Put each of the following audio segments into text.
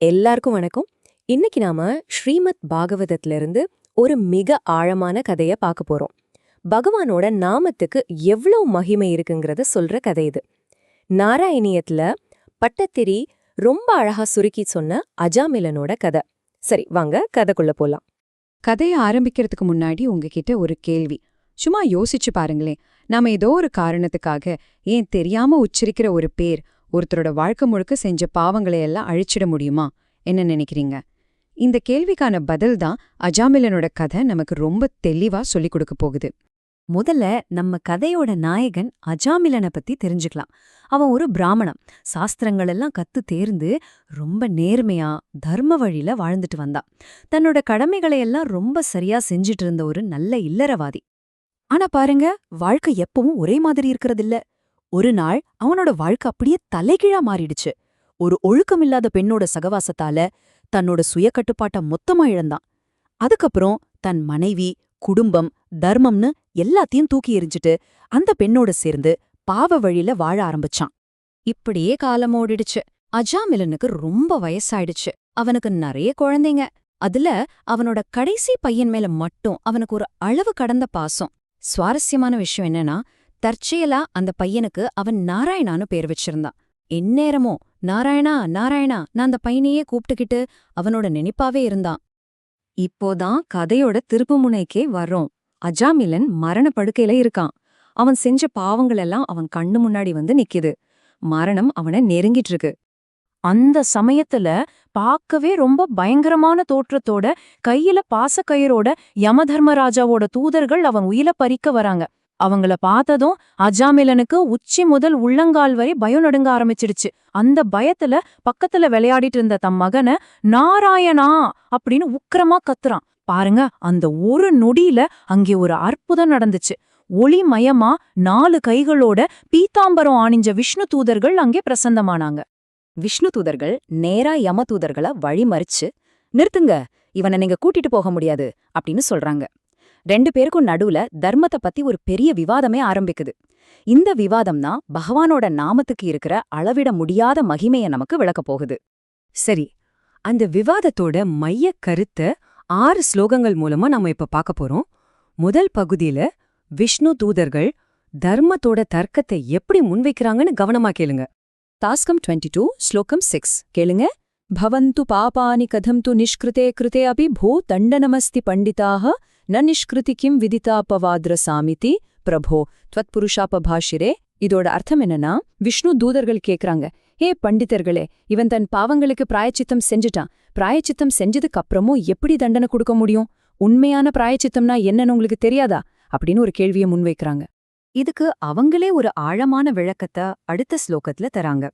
எல்லாருக்கும் வணக்கம். இன்னைக்கு நாம ஸ்ரீமத் பாகவதத்துல இருந்து ஒரு மிக ஆழமான கதைய பார்க்க போறோம். பகவானோட நாமத்துக்கு எவ்வளவு மகிமை இருக்குங்கிறத சொல்ற கதை இது. நாராயணியத்துல பட்டத்திரி ரொம்ப அழகா சுருக்கி சொன்ன அஜாமிலனோட கதை. சரி, வாங்க கதைக்குள்ள போலாம். கதையை ஆரம்பிக்கிறதுக்கு முன்னாடி உங்ககிட்ட ஒரு கேள்வி. சும்மா யோசிச்சு பாருங்களேன். நாம ஏதோ ஒரு காரணத்துக்காக ஏன் தெரியாம உச்சரிக்கிற ஒரு பேர் ஒருத்தரோட வாழ்க்கை முழுக்க செஞ்ச பாவங்களை எல்லாம் அழிச்சிட முடியுமா? என்ன நினைக்கிறீங்க? இந்த கேள்விக்கான பதில் தான் அஜாமிலனோட கதை நமக்கு ரொம்ப தெளிவா சொல்லிக் கொடுக்க போகுது. முதல்ல நம்ம கதையோட நாயகன் அஜாமிலனை பத்தி தெரிஞ்சுக்கலாம். அவன் ஒரு பிராமணன். சாஸ்திரங்கள் எல்லாம் கத்து தேர்ந்து ரொம்ப நேர்மையா தர்ம வழியில வாழ்ந்துட்டு வந்தான். தன்னோட கடமைகளை எல்லாம் ரொம்ப சரியா செஞ்சிட்டு இருந்த ஒரு நல்ல இல்லறவாதி. ஆனா பாருங்க, வாழ்க்கை எப்பவும் ஒரே மாதிரி இருக்கறதில்ல. ஒரு நாள் அவனோட வாழ்க்கை அப்படியே தலைகீழா மாறிடுச்சு. ஒரு ஒழுக்கமில்லாத பெண்ணோட சகவாசத்தால தன்னோட சுய கட்டுப்பாட்ட மொத்தமா இழந்தான். அதுக்கப்புறம் தன் மனைவி, குடும்பம், தர்மம்னு எல்லாத்தையும் தூக்கி எறிஞ்சிட்டு அந்த பெண்ணோட சேர்ந்து பாவ வழியில வாழ ஆரம்பிச்சான். இப்படியே காலம் ஓடிடுச்சு. அஜாமிலனுக்கு ரொம்ப வயசாயிடுச்சு. அவனுக்கு நிறைய குழந்தைங்க. அதுல அவனோட கடைசி பையன் மேல மட்டும் அவனுக்கு ஒரு அளவு கடந்த பாசம். சுவாரஸ்யமான விஷயம் என்னன்னா, தற்செயலா அந்த பையனுக்கு அவன் நாராயணான்னு பேர் வச்சிருந்தான். எந்நேரமோ நாராயணா நாராயணா நான் அந்த பையனையே கூப்பிட்டுக்கிட்டு அவனோட நினைப்பாவே இருந்தான். இப்போதான் கதையோட திருப்புமுனைக்கே வர்றோம். அஜாமிலன் மரண படுக்கையில இருக்கான். அவன் செஞ்ச பாவங்கள் எல்லாம் அவன் கண்ணு முன்னாடி வந்து நிக்குது. மரணம் அவனை நெருங்கிட்டு இருக்கு. அந்த சமயத்துல பார்க்கவே ரொம்ப பயங்கரமான தோற்றத்தோட கையில பாசக்கயிறோட யமதர்மராஜாவோட தூதர்கள் அவன் உயிரை பறிக்க வராங்க. அவங்கள பார்த்ததும் அஜாமிலனுக்கு உச்சி முதல் உள்ளங்கால் வரை பயம் நடுங்க ஆரம்பிச்சிடுச்சு. அந்த பயத்துல பக்கத்துல விளையாடிட்டு இருந்த தம் மகனை நாராயணா அப்படின்னு உக்கிரமா கத்துறான். பாருங்க, அந்த ஒரு நொடியில அங்கே ஒரு அற்புதம் நடந்துச்சு. ஒளிமயமா 4 கைகளோட பீதாம்பரம் ஆணிஞ்ச விஷ்ணு தூதர்கள் அங்கே பிரசந்தமானாங்க. விஷ்ணு தூதர்கள் நேரா யம தூதர்களை வழிமறிச்சு, நிறுத்துங்க, இவனை நீங்க கூட்டிட்டு போக முடியாது அப்படின்னு சொல்றாங்க. 2 பேருக்கும் நடுவுல தர்மத்தை பத்தி ஒரு பெரிய விவாதமே ஆரம்பிக்குது. இந்த விவாதம் தான் பகவானோட நாமத்துக்கு இருக்கிற அளவிட முடியாத மகிமைய நமக்கு விளக்க போகுது. சரி, அந்த விவாதத்தோட மைய கருத்தை 6 ஸ்லோகங்கள் மூலமா நாம இப்ப பார்க்க போறோம். முதல் பகுதியில விஷ்ணு தூதர்கள் தர்மத்தோட தர்க்கத்தை எப்படி முன்வைக்கிறாங்கன்னு கவனமா கேளுங்க. தாஸ்கம் 22 ஸ்லோகம் 6 கேளுங்க. பவந்து பாபானி கதம் து நிஷ்கிருதே கிருதே அபி பூ தண்டனமஸ்தி பண்டிதாக ந நிஷ்கிருதி கிம் விதிதாபவாத்ர சாமிதி பிரபோ த்வத்புருஷாபபாஷிரே. இதோட அர்த்தம் என்னன்னா, விஷ்ணு தூதர்கள் கேக்குறாங்க, ஹே பண்டிதர்களே, இவன் தன் பாவங்களுக்கு பிராயச்சித்தம் செஞ்சுட்டான். பிராயச்சித்தம் செஞ்சதுக்கு அப்புறமும் எப்படி தண்டனை கொடுக்க முடியும்? உண்மையான பிராயச்சித்தம்னா என்னன்னு உங்களுக்கு தெரியாதா அப்படின்னு ஒரு கேள்வியை முன்வைக்கிறாங்க. இதுக்கு அவங்களே ஒரு ஆழமான விளக்கத்தை அடுத்த ஸ்லோகத்துல தராங்க.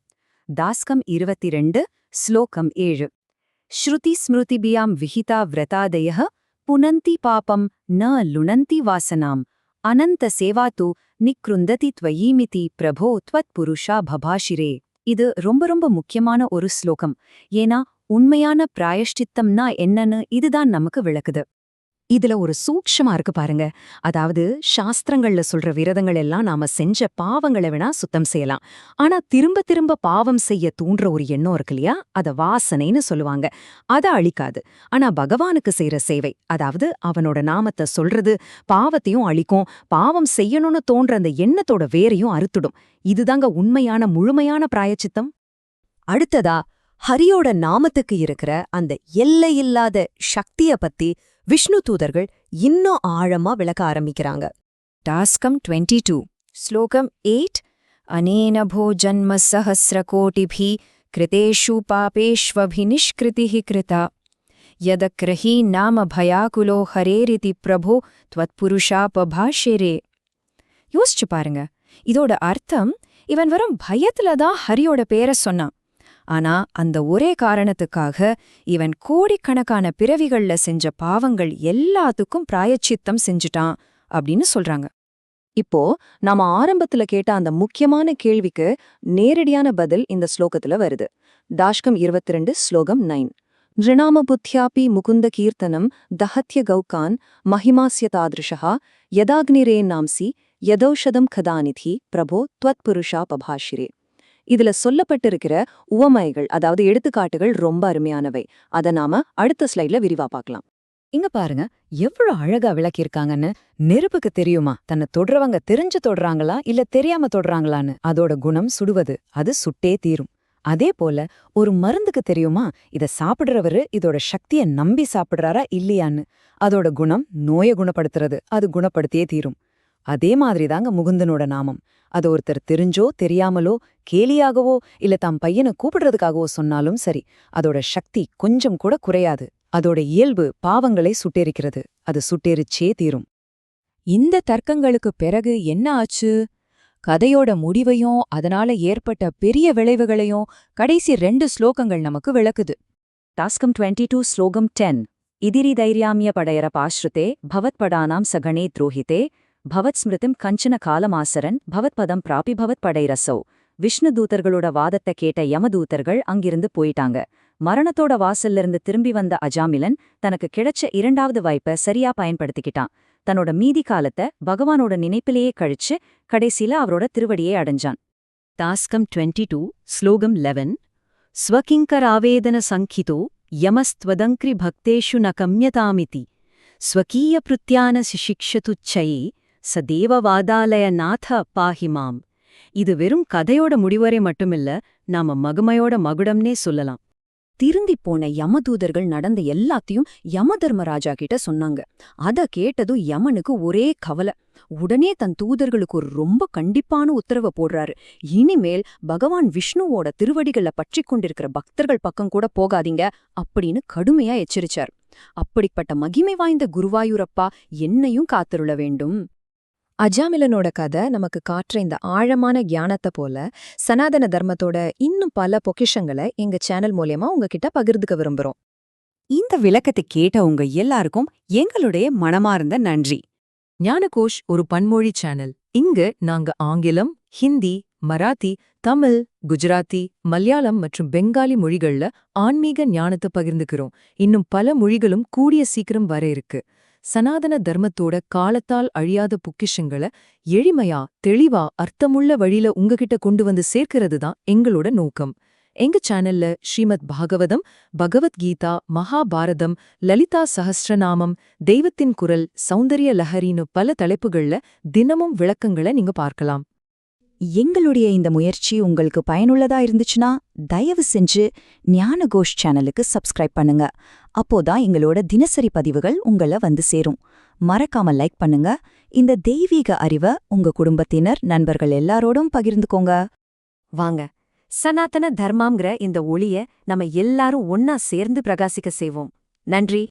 தாஸ்கம் 22 ஸ்லோகம் 7 ஸ்ருதி ஸ்மிருதிபியாம் விஹிதா விரதாதயः புனந்தி பாபம் ந லுணந்தி வாசனாம் அனந்த சேவாத்து நிக்ருந்ததி த்வயீமிதி பிரபோ த்வத் புருஷா பபாஷிரே. இது ரொம்ப ரொம்ப முக்கியமான ஒரு ஸ்லோகம். ஏன்னா உண்மையான பிராயஷ்டித்தம்னா என்னன்னு இதுதான் நமக்கு விளக்குது. இதுல ஒரு சூக்ஷமா இருக்கு பாருங்க. அதாவது சாஸ்திரங்கள்ல சொல்ற விரதங்கள் எல்லாம் நாம செஞ்ச பாவங்களை வேணா சுத்தம் செய்யலாம். ஆனா திரும்ப திரும்ப பாவம் செய்ய தூண்டுற ஒரு எண்ணம் இருக்கு இல்லையா, அத வாசனைன்னு சொல்லுவாங்க. அத அழிக்காது. ஆனா பகவானுக்கு செய்யற சேவை, அதாவது அவனோட நாமத்தை சொல்றது பாவத்தையும் அழிக்கும். பாவம் செய்யணும்னு தோன்ற அந்த எண்ணத்தோட வேரையும் அறுத்துடும். இதுதாங்க உண்மையான முழுமையான பிராயச்சித்தம். அடுத்ததா ஹரியோட நாமத்துக்கு இருக்கிற அந்த எல்லையில்லாத சக்திய பத்தி விஷ்ணு தூதர்கள் இன்னும் ஆழமா விளக்க ஆரம்பிக்கிறாங்க. தாஸ்கம் 22 ஸ்லோகம் 8 அனேன போ ஜன்ம சஹஸ்ரகோட்டிபி கிருதேஷு பாபேஷ்வபி நிஷ்கிருதிஹி கிருதா யதக்ரஹி நாம பயாகுலோ ஹரேரிதி பிரபோ த்வத்புருஷாபபாஷிரே. யோசிச்சு பாருங்க, இதோட அர்த்தம், இவன் வரும் பயத்துல தான் ஹரியோட பேரை சொன்னான். ஆனா அந்த ஒரே காரணத்துக்காக இவன் கோடிக்கணக்கான பிறவிகள்ல செஞ்ச பாவங்கள் எல்லாத்துக்கும் பிராயச்சித்தம் செஞ்சுட்டான் அப்படின்னு சொல்றாங்க. இப்போ நாம ஆரம்பத்துல கேட்ட அந்த முக்கியமான கேள்விக்கு நேரடியான பதில் இந்த ஸ்லோகத்துல வருது. தாஷ்கம் 22 ஸ்லோகம் 9 நிருணாம புத்தியாபி முகுந்த கீர்த்தனம் தஹத்ய கௌகான் மஹிமாஸ்ய தாத்ருஷா யதாக்னிரே நாம்சி யதௌஷதம் கதாநிதி பிரபோ த்வத்புருஷா பபாஷிரே. இதுல சொல்லப்பட்டிருக்கிற உவமைகள் அதாவது எடுத்துக்காட்டுகள் ரொம்ப அருமையானவை. அத நாம அடுத்த ஸ்லைட்ல விரிவா பார்க்கலாம். இங்க பாருங்க, எவ்வளவு அழகா விளக்கியிருக்காங்கன்னு. நெருப்புக்கு தெரியுமா தன்னை தொடுறவங்க தெரிஞ்சு தொடுறாங்களா இல்ல தெரியாம தொடுறாங்களான்னு? அதோட குணம் சுடுவது, அது சுட்டே தீரும். அதே போல ஒரு மருந்துக்கு தெரியுமா இத சாப்பிடுறவரு இதோட சக்திய நம்பி சாப்பிடுறாரா இல்லையான்னு? அதோட குணம் நோயை குணப்படுத்துறது, அது குணப்படுத்தியே தீரும். அதே மாதிரிதாங்க முகுந்தனோட நாமம். அது ஒருத்தர் தெரிஞ்சோ தெரியாமலோ கேலியாகவோ இல்ல தம் பையனை கூப்பிடுறதுக்காகவோ சொன்னாலும் சரி, அதோட சக்தி கொஞ்சம் கூட குறையாது. அதோட இயல்பு பாவங்களை சுட்டெரிக்கிறது, அது சுட்டெரிச்சே தீரும். இந்த தர்க்கங்களுக்கு பிறகு என்ன ஆச்சு? கதையோட முடிவையும் அதனால ஏற்பட்ட பெரிய விளைவுகளையும் கடைசி 2 ஸ்லோகங்கள் நமக்கு விளக்குது. டாஸ்கம் 22 ஸ்லோகம் 10 இதிரி தைரியாமிய படையர பாஸ்ருதே பவத்படானாம் சகணே துரோஹிதே பவத் ஸ்மிருதிம் கஞ்சன காலமாசரன் பவத்பதம் பிராபி பவத் படைரசௌ. விஷ்ணு தூதர்களோட வாதத்தை கேட்ட யமதூதர்கள் அங்கிருந்து போயிட்டாங்க. மரணத்தோட வாசல்ல இருந்து திரும்பி வந்த அஜாமிலன் தனக்கு கிடைச்ச 2வது வாய்ப்பை சரியா பயன்படுத்திக்கிட்டான். தன்னோட மீதி காலத்தை பகவானோட நினைப்பிலேயே கழிச்சு கடைசியில அவரோட திருவடியை அடைஞ்சான். டாஸ்கம் 22 ஸ்லோகம் 11 ஸ்வகிங்கராவேதன சங்கிதோ யமஸ்த்வதங்கிரி பக்தேஷு ந கம்யதாமிதி ஸ்வகீய பிருத்யான சிஷிக்ஷதுச்சயே சதேவவாதாலய நாத பாஹிமாம். இது வெறும் கதையோட முடிவரை மட்டுமில்ல, நாம மகிமையோட மகுடம்னே சொல்லலாம். திருந்திப் போன யமதூதர்கள் நடந்த எல்லாத்தையும் யம தர்மராஜா கிட்ட சொன்னாங்க. அத கேட்டதும் யமனுக்கு ஒரே கவலை. உடனே தன் தூதர்களுக்கு ஒரு ரொம்ப கண்டிப்பான உத்தரவை போடுறாரு. இனிமேல் பகவான் விஷ்ணுவோட திருவடிகளை பற்றிக் கொண்டிருக்கிற பக்தர்கள் பக்கம் கூட போகாதீங்க அப்படின்னு கடுமையா எச்சரிச்சார். அப்படிப்பட்ட மகிமை வாய்ந்த குருவாயூரப்பா என்னையும் காத்திருள வேண்டும். அஜாமிலனோட கதை நமக்கு காட்டுற இந்த ஆழமான ஞானத்தை போல சனாதன தர்மத்தோட இன்னும் பல பொக்கிஷங்களை எங்க சேனல் மூலியமா உங்ககிட்ட பகிர்ந்துக்க விரும்புறோம். இந்த விளக்கத்தை கேட்ட உங்க எல்லாருக்கும் எங்களுடைய மனமார்ந்த நன்றி. ஞானகோஷ் ஒரு பன்மொழி சேனல். இங்கு நாங்க ஆங்கிலம், ஹிந்தி, மராத்தி, தமிழ், குஜராத்தி, மலையாளம் மற்றும் பெங்காலி மொழிகள்ல ஆன்மீக ஞானத்தை பகிர்ந்துக்கிறோம். இன்னும் பல மொழிகளும் கூடிய சீக்கிரம் வர இருக்கு. சனாதன தர்மத்தோட காலத்தால் அழியாத பொக்கிஷங்களை எளிமையா தெளிவா அர்த்தமுள்ள வழியில உங்ககிட்ட கொண்டு வந்து சேர்க்கிறது தான் எங்களோட நோக்கம். எங்க சேனல்ல ஸ்ரீமத் பாகவதம், பகவத்கீதா, மகாபாரதம், லலிதா சஹஸ்ரநாமம், தெய்வத்தின் குரல், சௌந்தரிய லஹரின்னு பல தலைப்புகள்ல தினமும் விளக்கங்களை நீங்க பார்க்கலாம். எங்களுடைய இந்த முயற்சி உங்களுக்கு பயனுள்ளதா இருந்துச்சுன்னா தயவு செஞ்சு ஞானகோஷ் சேனலுக்கு சப்ஸ்கிரைப் பண்ணுங்க. அப்போதான் எங்களோட தினசரி பதிவுகள் உங்களை வந்து சேரும். மறக்காம லைக் பண்ணுங்க. இந்த தெய்வீக அறிவை உங்க குடும்பத்தினர், நண்பர்கள் எல்லாரோடும் பகிர்ந்துக்கோங்க. வாங்க, சனாதன தர்மாங்கிற இந்த ஒளிய நம்ம எல்லாரும் ஒன்னா சேர்ந்து பிரகாசிக்க செய்வோம். நன்றி.